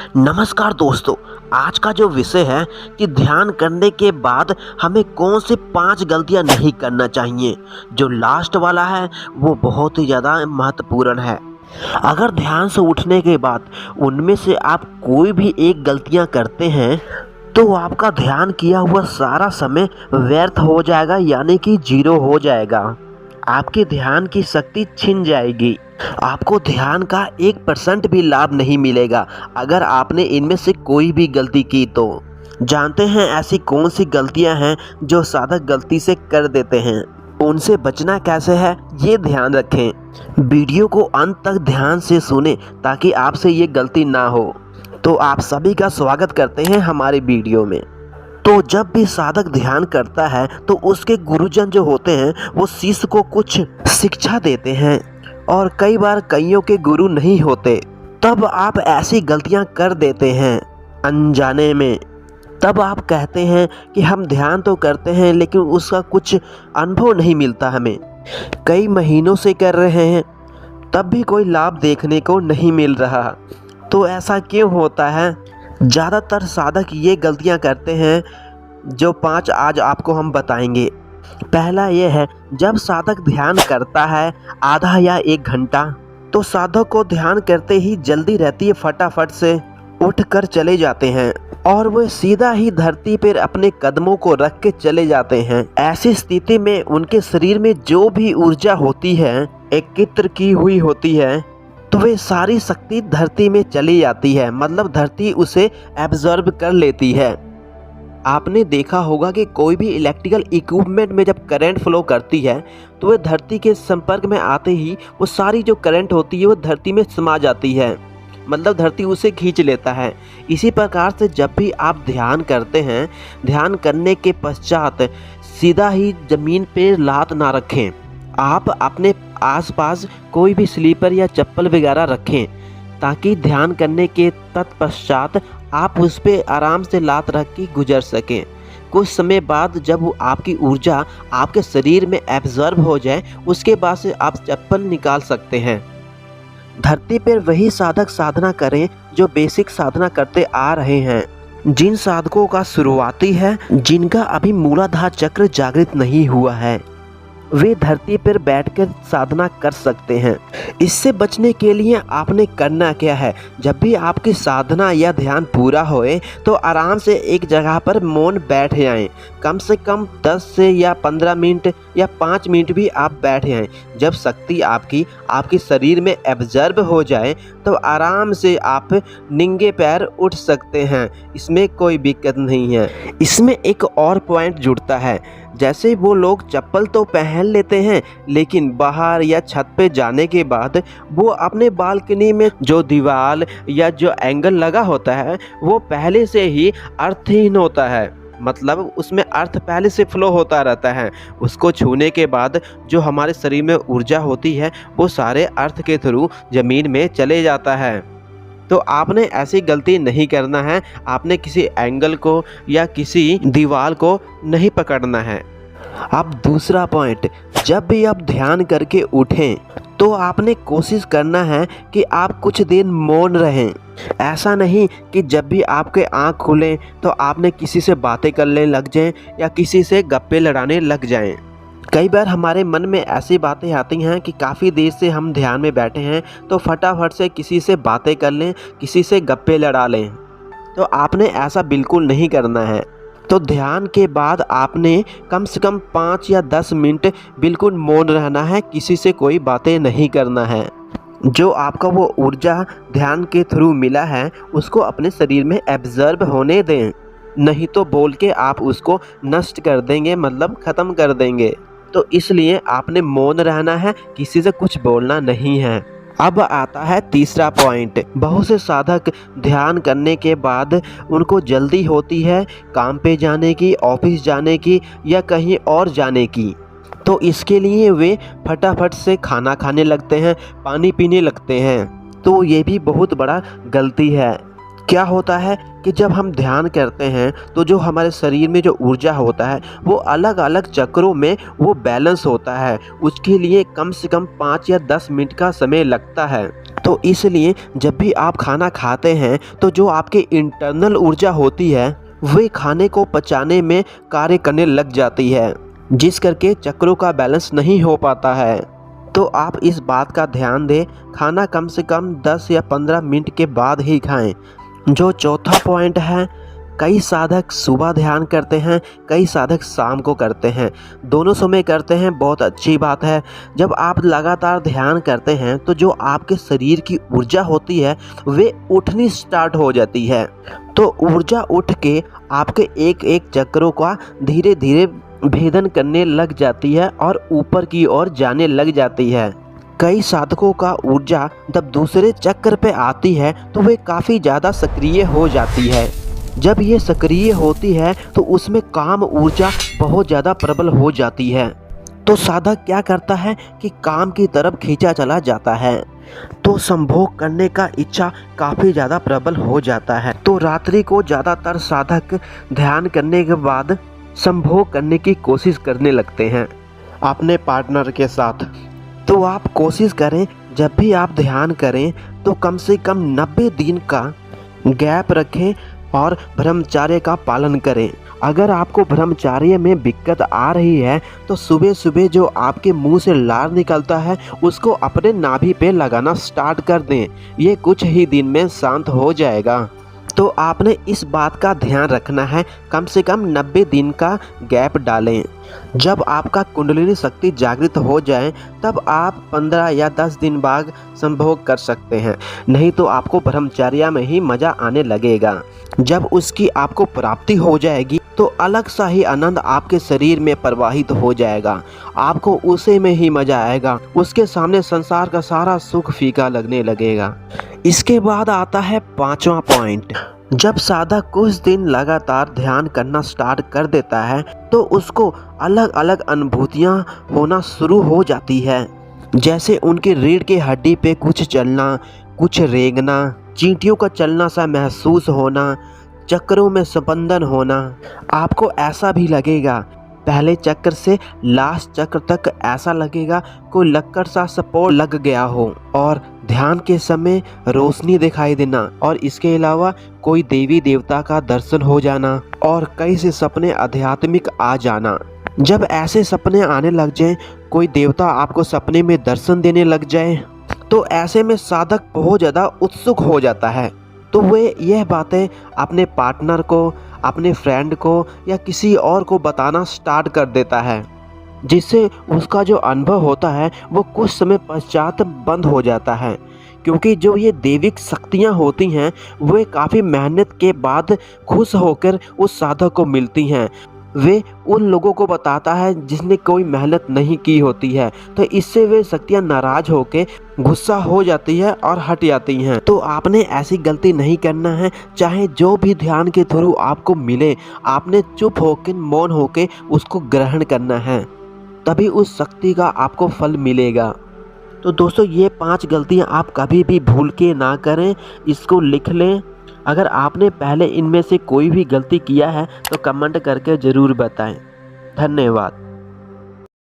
नमस्कार दोस्तों। आज का जो विषय है कि ध्यान करने के बाद हमें कौन सी 5 गलतियां नहीं करना चाहिए। जो लास्ट वाला है वो बहुत ही ज़्यादा महत्वपूर्ण है। अगर ध्यान से उठने के बाद उनमें से आप कोई भी एक गलतियां करते हैं तो आपका ध्यान किया हुआ सारा समय व्यर्थ हो जाएगा, यानी कि जीरो हो जाएगा। आपके ध्यान की शक्ति छिन जाएगी। आपको ध्यान का 1% भी लाभ नहीं मिलेगा अगर आपने इनमें से कोई भी गलती की तो। जानते हैं ऐसी कौन सी गलतियां हैं जो साधक गलती से कर देते हैं, उनसे बचना कैसे है ये ध्यान रखें। वीडियो को अंत तक ध्यान से सुने ताकि आपसे ये गलती ना हो। तो आप सभी का स्वागत करते हैं हमारे वीडियो में। तो जब भी साधक ध्यान करता है तो उसके गुरुजन जो होते हैं वो शिष्य को कुछ शिक्षा देते हैं, और कई बार कईयों के गुरु नहीं होते। तब आप ऐसी गलतियां कर देते हैं अनजाने में। तब आप कहते हैं कि हम ध्यान तो करते हैं लेकिन उसका कुछ अनुभव नहीं मिलता हमें। कई महीनों से कर रहे हैं तब भी कोई लाभ देखने को नहीं मिल रहा। तो ऐसा क्यों होता है? ज़्यादातर साधक ये गलतियां करते हैं जो 5 आज आपको हम बताएंगे। पहला ये है, जब साधक ध्यान करता है आधा या 1 घंटा तो साधक को ध्यान करते ही जल्दी रहती है, फटाफट से उठकर चले जाते हैं और वो सीधा ही धरती पर अपने कदमों को रख के चले जाते हैं। ऐसी स्थिति में उनके शरीर में जो भी ऊर्जा होती है एकत्र की हुई होती है तो वे सारी शक्ति धरती में चली जाती है, मतलब धरती उसे एब्जॉर्ब कर लेती है। आपने देखा होगा कि कोई भी इलेक्ट्रिकल इक्विपमेंट में जब करंट फ्लो करती है तो वह धरती के संपर्क में आते ही वो सारी जो करंट होती है वो धरती में समा जाती है, मतलब धरती उसे खींच लेता है। इसी प्रकार से जब भी आप ध्यान करते हैं, ध्यान करने के पश्चात सीधा ही ज़मीन पर लात ना रखें। आप अपने आसपास कोई भी स्लीपर या चप्पल वगैरह रखें ताकि ध्यान करने के तत्पश्चात आप उस पर आराम से लात रख के गुजर सकें। कुछ समय बाद जब आपकी ऊर्जा आपके शरीर में एब्जॉर्ब हो जाए उसके बाद से आप चप्पल निकाल सकते हैं। धरती पर वही साधक साधना करें जो बेसिक साधना करते आ रहे हैं। जिन साधकों का शुरुआती है, जिनका अभी मूलाधार चक्र जागृत नहीं हुआ है, वे धरती पर बैठकर साधना कर सकते हैं। इससे बचने के लिए आपने करना क्या है, जब भी आपकी साधना या ध्यान पूरा होए तो आराम से एक जगह पर मौन बैठ जाएं। कम से कम 10 से या 15 मिनट या 5 मिनट भी आप बैठ जाएं। जब शक्ति आपकी शरीर में एब्जॉर्ब हो जाए तो आराम से आप नंगे पैर उठ सकते हैं, इसमें कोई दिक्कत नहीं है। इसमें एक और पॉइंट जुड़ता है, जैसे वो लोग चप्पल तो पहन लेते हैं लेकिन बाहर या छत पे जाने के बाद वो अपने बालकनी में जो दीवार या जो एंगल लगा होता है वो पहले से ही अर्थहीन होता है, मतलब उसमें अर्थ पहले से फ्लो होता रहता है। उसको छूने के बाद जो हमारे शरीर में ऊर्जा होती है वो सारे अर्थ के थ्रू ज़मीन में चले जाता है। तो आपने ऐसी गलती नहीं करना है। आपने किसी एंगल को या किसी दीवार को नहीं पकड़ना है। अब दूसरा पॉइंट, जब भी आप ध्यान करके उठें तो आपने कोशिश करना है कि आप कुछ दिन मौन रहें। ऐसा नहीं कि जब भी आपके आँख खुलें तो आपने किसी से बातें करने लग जाएं या किसी से गप्पे लड़ाने लग जाएं। कई बार हमारे मन में ऐसी बातें आती हैं कि काफ़ी देर से हम ध्यान में बैठे हैं तो फटाफट से किसी से बातें कर लें, किसी से गप्पे लड़ा लें। तो आपने ऐसा बिल्कुल नहीं करना है। तो ध्यान के बाद आपने कम से कम 5 या 10 मिनट बिल्कुल मौन रहना है, किसी से कोई बातें नहीं करना है। जो आपका वो ऊर्जा ध्यान के थ्रू मिला है उसको अपने शरीर में एब्जॉर्ब होने दें, नहीं तो बोल के आप उसको नष्ट कर देंगे, मतलब ख़त्म कर देंगे। तो इसलिए आपने मौन रहना है, किसी से कुछ बोलना नहीं है। अब आता है तीसरा पॉइंट। बहुत से साधक ध्यान करने के बाद उनको जल्दी होती है काम पे जाने की, ऑफिस जाने की या कहीं और जाने की, तो इसके लिए वे फटाफट से खाना खाने लगते हैं, पानी पीने लगते हैं। तो ये भी बहुत बड़ा गलती है। क्या होता है कि जब हम ध्यान करते हैं तो जो हमारे शरीर में जो ऊर्जा होता है वो अलग अलग चक्रों में वो बैलेंस होता है। उसके लिए कम से कम 5 या 10 मिनट का समय लगता है। तो इसलिए जब भी आप खाना खाते हैं तो जो आपकी इंटरनल ऊर्जा होती है वे खाने को पचाने में कार्य करने लग जाती है, जिस करके चक्रों का बैलेंस नहीं हो पाता है। तो आप इस बात का ध्यान दें, खाना कम से कम 10 या 15 मिनट के बाद ही खाएं। जो चौथा पॉइंट है, कई साधक सुबह ध्यान करते हैं, कई साधक शाम को करते हैं। दोनों समय करते हैं, बहुत अच्छी बात है। जब आप लगातार ध्यान करते हैं तो जो आपके शरीर की ऊर्जा होती है वे उठनी स्टार्ट हो जाती है। तो ऊर्जा उठ के आपके एक एक चक्रों का धीरे धीरे भेदन करने लग जाती है और ऊपर की ओर जाने लग जाती है। कई साधकों का ऊर्जा जब दूसरे चक्र पे आती है तो वे काफ़ी ज़्यादा सक्रिय हो जाती है। जब ये सक्रिय होती है तो उसमें काम ऊर्जा बहुत ज़्यादा प्रबल हो जाती है। तो साधक क्या करता है कि काम की तरफ खींचा चला जाता है, तो संभोग करने का इच्छा काफ़ी ज़्यादा प्रबल हो जाता है। तो रात्रि को ज़्यादातर साधक ध्यान करने के बाद संभोग करने की कोशिश करने लगते हैं अपने पार्टनर के साथ। तो आप कोशिश करें, जब भी आप ध्यान करें तो कम से कम 90 दिन का गैप रखें और ब्रह्मचर्य का पालन करें। अगर आपको ब्रह्मचर्य में दिक्कत आ रही है तो सुबह सुबह जो आपके मुंह से लार निकलता है उसको अपने नाभि पे लगाना स्टार्ट कर दें। ये कुछ ही दिन में शांत हो जाएगा। तो आपने इस बात का ध्यान रखना है, कम से कम 90 दिन का गैप डालें। जब आपका कुंडलिनी शक्ति जागृत हो जाए तब आप 15 या 10 दिन बाद संभोग कर सकते हैं, नहीं तो आपको ब्रह्मचर्य में ही मज़ा आने लगेगा। जब उसकी आपको प्राप्ति हो जाएगी तो अलग सा ही आनंद आपके शरीर में प्रवाहित हो जाएगा। आपको उसे में ही मज़ा आएगा, उसके सामने संसार का सारा सुख फीका लगने लगेगा। इसके बाद आता है 5वां पॉइंट। जब साधक कुछ दिन लगातार ध्यान करना स्टार्ट कर देता है तो उसको अलग अलग अनुभूतियाँ होना शुरू हो जाती है, जैसे उनकी रीढ़ की हड्डी पे कुछ चलना, कुछ रेंगना, चींटियों का चलना सा महसूस होना, चक्रों में स्पंदन होना। आपको ऐसा भी लगेगा पहले चक्र से लास्ट चक्र तक ऐसा लगेगा कोई लक्कड़ सा सपोर्ट लग गया हो, और ध्यान के समय रोशनी दिखाई देना, और इसके अलावा कोई देवी देवता का दर्शन हो जाना, और कई से सपने आध्यात्मिक आ जाना। जब ऐसे सपने आने लग जाएं, कोई देवता आपको सपने में दर्शन देने लग जाए, तो ऐसे में साधक बहुत ज़्यादा उत्सुक हो जाता है। तो वे यह बातें अपने पार्टनर को, अपने फ्रेंड को या किसी और को बताना स्टार्ट कर देता है, जिससे उसका जो अनुभव होता है वो कुछ समय पश्चात बंद हो जाता है। क्योंकि जो ये दैविक शक्तियाँ होती हैं वे काफ़ी मेहनत के बाद खुश होकर उस साधक को मिलती हैं। वे उन लोगों को बताता है जिसने कोई मेहनत नहीं की होती है, तो इससे वे शक्तियाँ नाराज होकर गुस्सा हो जाती है और हट जाती हैं। तो आपने ऐसी गलती नहीं करना है। चाहे जो भी ध्यान के थ्रू आपको मिले, आपने चुप होकर मौन होकर उसको ग्रहण करना है, तभी उस शक्ति का आपको फल मिलेगा। तो दोस्तों, ये 5 गलतियाँ आप कभी भी भूल के ना करें, इसको लिख लें। अगर आपने पहले इनमें से कोई भी गलती किया है तो कमेंट करके ज़रूर बताएं। धन्यवाद।